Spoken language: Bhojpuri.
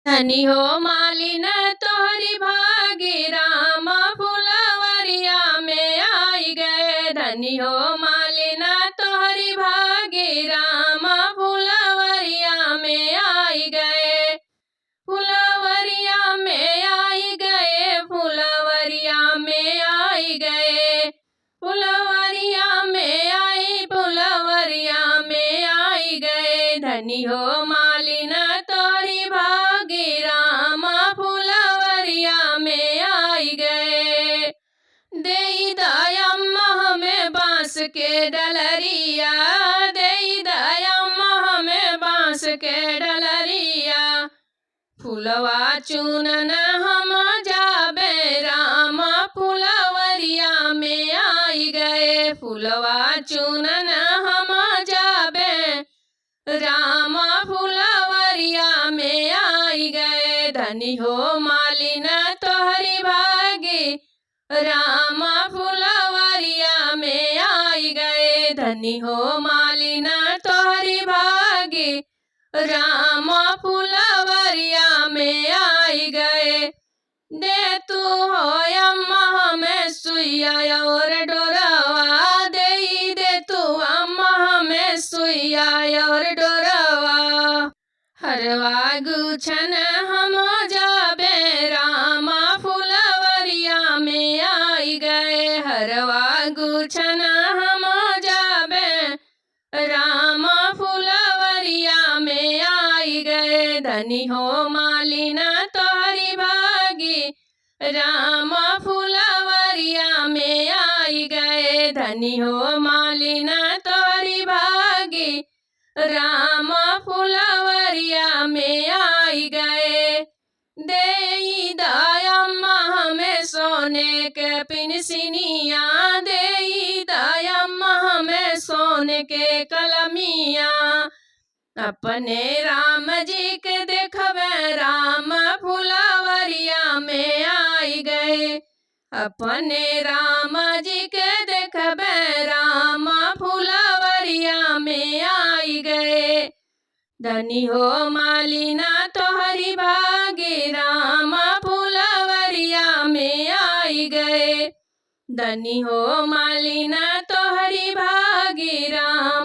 धनी हो मालिन तोहरी भागी राम फुलवरिया में आई गए। धनी हो मालिन तोहरी भागी राम फुलवरिया में आई गए। फुलवरिया में आई गए, फुलवरिया में आई गए, फुलवरिया में आई, फुलवरिया में आई गए। धनी हो मालिन तोहरी भागी राम फुलवरिया में आई गए। देई दयम्मा हमें बांस के डलरिया, देई दयम्मा हमें बांस के डलरिया। फुलवा चुनन हम जाबे राम फुलवरिया में आई गए। फुलवा चुनन हम जाबे राम फुलवरिया में आई गए। धनी हो मालिन तोहरी भागी राम फुलवरिया में आई गए। धनी हो मालिन तोहरी भागी राम फुलवरिया में आई गए। दे तू हो अम्मा हमें सुइया और डोरवा, दे तू अम्मा हमें सुइया और डोरवा। हरवा गुछन हम जाबे राम फुलवरिया में आई गए। हरवा गुछन हम जाबे राम फुलवरिया में आई गए। धनी हो मालिन तोहरी भागी राम फुलवरिया में आई गए। धनी हो मालिन तोहरी भागी राम फुलवरिया में आई गए। देई दयम्मा हमें सोने के पिनसिनिया, देई दयम्मा हमें सोने के कलमिया। अपने राम जी के देखबे राम फुलवरिया में आई गए। अपने राम जी के देखबे राम फुलवरिया में आई गए। धनी हो मालिन तोहरी भागी राम फुलवरिया में आई गए। धनी हो मालिन तोहरी भागी राम